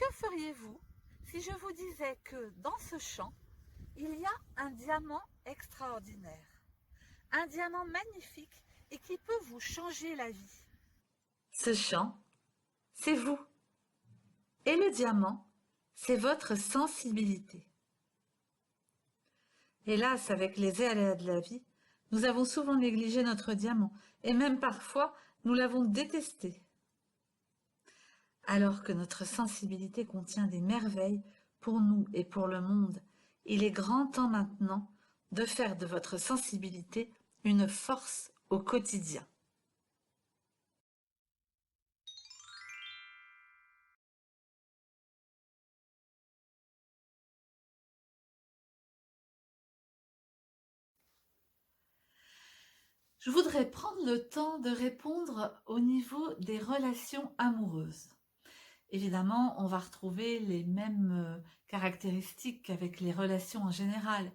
que feriez-vous si je vous disais que dans ce champ, il y a un diamant extraordinaire, un diamant magnifique et qui peut vous changer la vie? Ce champ, c'est vous. Et le diamant, c'est votre sensibilité. Hélas, avec les aléas de la vie, nous avons souvent négligé notre diamant, et même parfois, nous l'avons détesté. Alors que notre sensibilité contient des merveilles pour nous et pour le monde, il est grand temps maintenant de faire de votre sensibilité une force au quotidien. Je voudrais prendre le temps de répondre au niveau des relations amoureuses. Évidemment, on va retrouver les mêmes caractéristiques qu'avec les relations en général.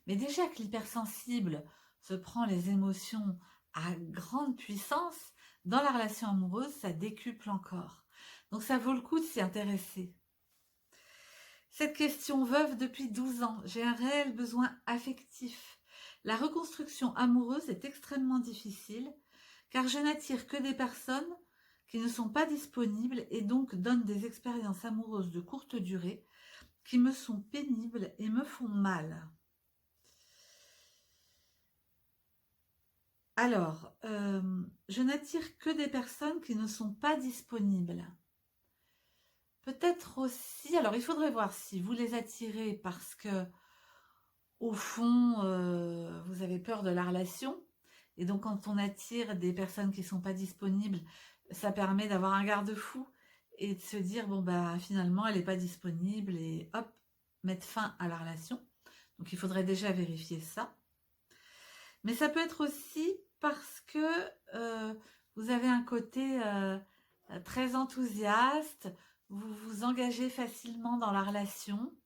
Mais déjà que l'hypersensible se prend les émotions à grande puissance, dans la relation amoureuse, ça décuple encore. Donc ça vaut le coup de s'y intéresser. Cette question veuve depuis 12 ans, j'ai un réel besoin affectif. La reconstruction amoureuse est extrêmement difficile, car je n'attire que des personnes qui ne sont pas disponibles et donc donnent des expériences amoureuses de courte durée qui me sont pénibles et me font mal. Alors, je n'attire que des personnes qui ne sont pas disponibles. Peut-être aussi, alors il faudrait voir si vous les attirez parce que, au fond, vous avez peur de la relation. Et donc, quand on attire des personnes qui ne sont pas disponibles, ça permet d'avoir un garde-fou et de se dire, bon, bah, finalement, elle n'est pas disponible et hop, mettre fin à la relation. Donc, il faudrait déjà vérifier ça. Mais ça peut être aussi parce que vous avez un côté très enthousiaste, vous vous engagez facilement dans la relation,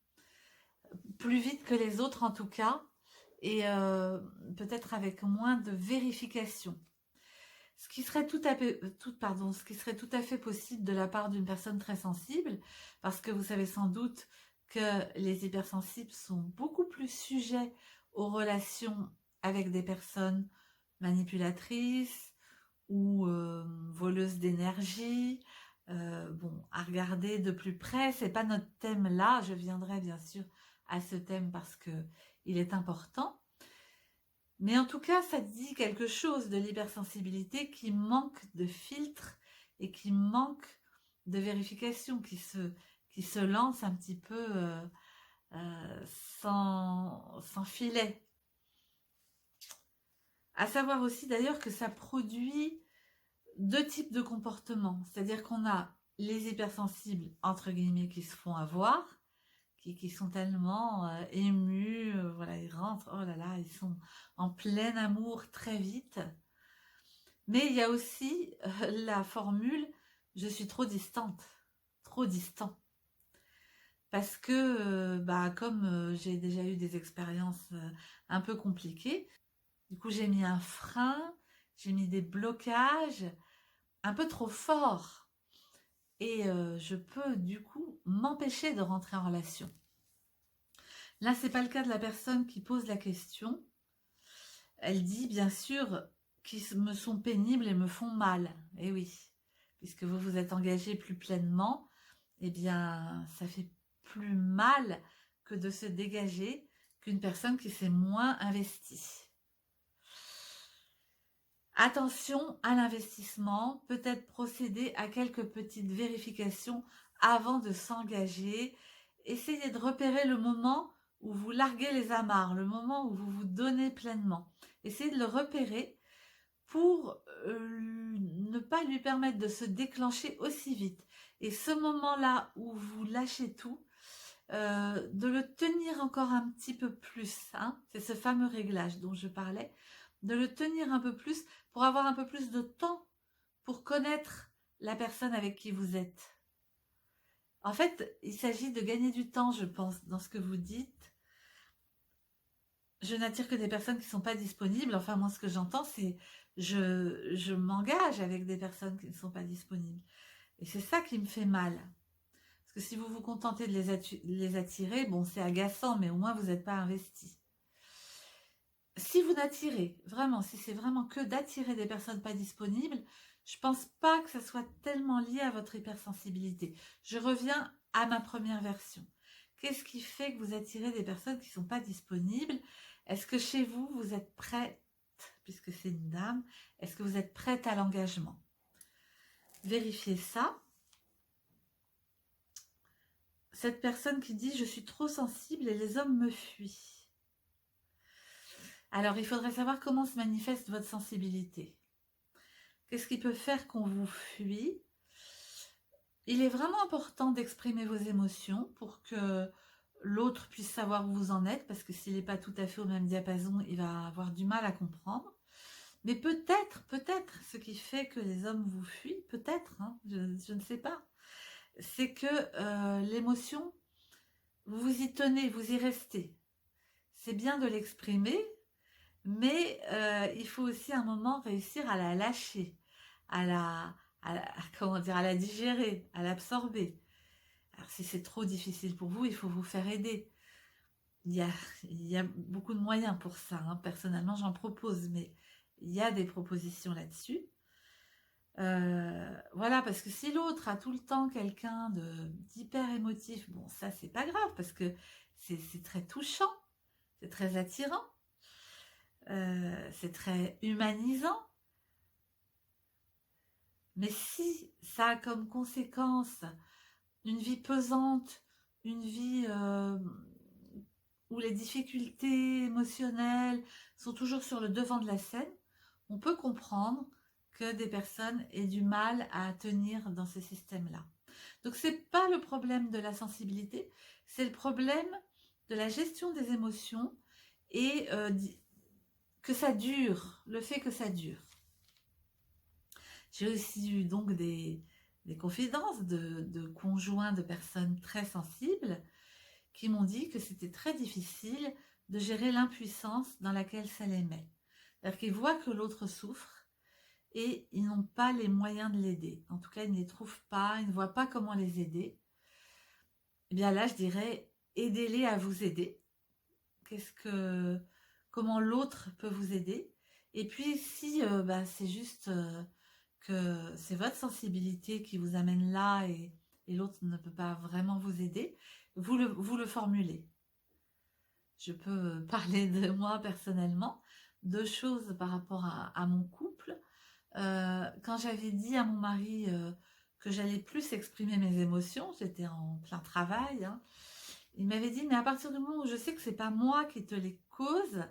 plus vite que les autres en tout cas, et peut-être avec moins de vérification. Ce qui serait tout à fait possible de la part d'une personne très sensible, parce que vous savez sans doute que les hypersensibles sont beaucoup plus sujets aux relations avec des personnes manipulatrices ou voleuses d'énergie. Bon, à regarder de plus près, c'est pas notre thème là. Je viendrai bien sûr à ce thème parce que il est important. Mais en tout cas, ça dit quelque chose de l'hypersensibilité qui manque de filtre et qui manque de vérification, qui se lance un petit peu sans filet. À savoir aussi d'ailleurs que ça produit deux types de comportements. C'est-à-dire qu'on a les hypersensibles, entre guillemets, qui se font avoir, qui sont tellement émus, voilà, ils rentrent, oh là là, ils sont en plein amour très vite. Mais il y a aussi la formule « je suis trop distante », trop distant. Parce que, bah, comme j'ai déjà eu des expériences un peu compliquées, du coup j'ai mis un frein, j'ai mis des blocages un peu trop forts. Et je peux du coup m'empêcher de rentrer en relation. Là, c'est pas le cas de la personne qui pose la question. Elle dit bien sûr qu'ils me sont pénibles et me font mal. Eh oui, puisque vous vous êtes engagé plus pleinement, eh bien, ça fait plus mal que de se dégager qu'une personne qui s'est moins investie. Attention à l'investissement, peut-être procéder à quelques petites vérifications avant de s'engager. Essayez de repérer le moment où vous larguez les amarres, le moment où vous vous donnez pleinement. Essayez de le repérer pour ne pas lui permettre de se déclencher aussi vite. Et ce moment-là où vous lâchez tout, de le tenir encore un petit peu plus. Hein, c'est ce fameux réglage dont je parlais. De le tenir un peu plus pour avoir un peu plus de temps pour connaître la personne avec qui vous êtes. En fait, il s'agit de gagner du temps, je pense, dans ce que vous dites. Je n'attire que des personnes qui ne sont pas disponibles. Enfin, moi, ce que j'entends, c'est je m'engage avec des personnes qui ne sont pas disponibles. Et c'est ça qui me fait mal. Parce que si vous vous contentez de les attirer, bon, c'est agaçant, mais au moins vous n'êtes pas investi. Si vous n'attirez, vraiment, si c'est vraiment que d'attirer des personnes pas disponibles, je pense pas que ça soit tellement lié à votre hypersensibilité. Je reviens à ma première version. Qu'est-ce qui fait que vous attirez des personnes qui ne sont pas disponibles? Est-ce que chez vous, vous êtes prête, puisque c'est une dame, est-ce que vous êtes prête à l'engagement? Vérifiez ça. Cette personne qui dit « je suis trop sensible et les hommes me fuient ». Alors, il faudrait savoir comment se manifeste votre sensibilité. Qu'est-ce qui peut faire qu'on vous fuit? Il est vraiment important d'exprimer vos émotions pour que l'autre puisse savoir où vous en êtes, parce que s'il n'est pas tout à fait au même diapason, il va avoir du mal à comprendre. Mais peut-être, ce qui fait que les hommes vous fuient, peut-être, hein, je ne sais pas, c'est que l'émotion, vous y tenez, vous y restez. C'est bien de l'exprimer, mais il faut aussi à un moment réussir à la lâcher, à la digérer, à l'absorber. Alors si c'est trop difficile pour vous, il faut vous faire aider. Il y a beaucoup de moyens pour ça, hein. Personnellement j'en propose, mais il y a des propositions là-dessus. Voilà, parce que si l'autre a tout le temps quelqu'un d'hyper émotif, bon ça c'est pas grave, parce que c'est très touchant, c'est très attirant, c'est très humanisant. Mais si ça a comme conséquence une vie pesante, une vie où les difficultés émotionnelles sont toujours sur le devant de la scène, on peut comprendre que des personnes aient du mal à tenir dans ces systèmes-là. Donc c'est pas le problème de la sensibilité, c'est le problème de la gestion des émotions et que ça dure, le fait que ça dure. J'ai aussi eu donc des confidences de conjoints de personnes très sensibles qui m'ont dit que c'était très difficile de gérer l'impuissance dans laquelle ça les met. C'est-à-dire qu'ils voient que l'autre souffre et ils n'ont pas les moyens de l'aider. En tout cas, ils ne les trouvent pas, ils ne voient pas comment les aider. Eh bien là, je dirais, aidez-les à vous aider. Comment l'autre peut vous aider? Et puis, si c'est juste que c'est votre sensibilité qui vous amène là et l'autre ne peut pas vraiment vous aider, vous le formulez. Je peux parler de moi personnellement, 2 choses par rapport à mon couple. Quand j'avais dit à mon mari que j'allais plus exprimer mes émotions, j'étais en plein travail, hein, il m'avait dit, mais à partir du moment où je sais que c'est pas moi qui te les cause,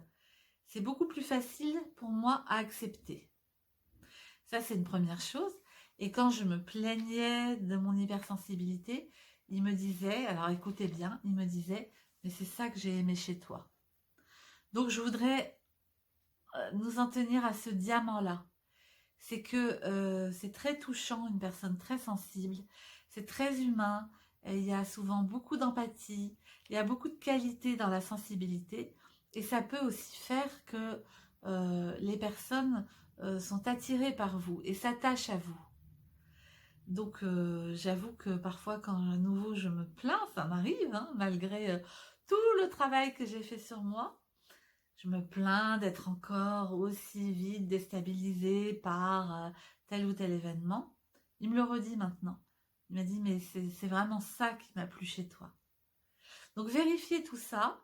c'est beaucoup plus facile pour moi à accepter. Ça, c'est une première chose. Et quand je me plaignais de mon hypersensibilité, il me disait, alors écoutez bien, il me disait, mais c'est ça que j'ai aimé chez toi. Donc je voudrais nous en tenir à ce diamant-là. C'est que c'est très touchant, une personne très sensible, c'est très humain, et il y a souvent beaucoup d'empathie, il y a beaucoup de qualité dans la sensibilité, et ça peut aussi faire que les personnes sont attirées par vous et s'attachent à vous. Donc j'avoue que parfois quand à nouveau je me plains, ça m'arrive, hein, malgré tout le travail que j'ai fait sur moi, je me plains d'être encore aussi vite déstabilisée par tel ou tel événement. Il me le redit maintenant. Il m'a dit, mais c'est vraiment ça qui m'a plu chez toi. Donc vérifiez tout ça.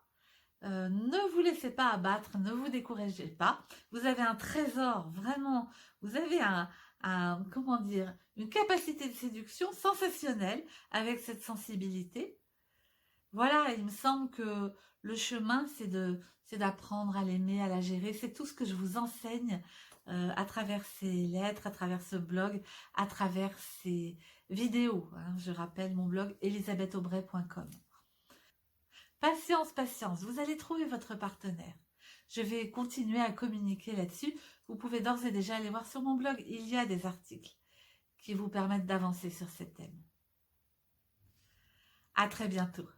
Ne vous laissez pas abattre, ne vous découragez pas. Vous avez un trésor, vraiment. Vous avez comment dire, une capacité de séduction sensationnelle avec cette sensibilité. Voilà, il me semble que le chemin, c'est d'apprendre à l'aimer, à la gérer. C'est tout ce que je vous enseigne à travers ces lettres, à travers ce blog, à travers ces vidéos. Hein. Je rappelle mon blog elisabethaubray.com. Patience, patience, vous allez trouver votre partenaire. Je vais continuer à communiquer là-dessus. Vous pouvez d'ores et déjà aller voir sur mon blog. Il y a des articles qui vous permettent d'avancer sur ces thèmes. À très bientôt.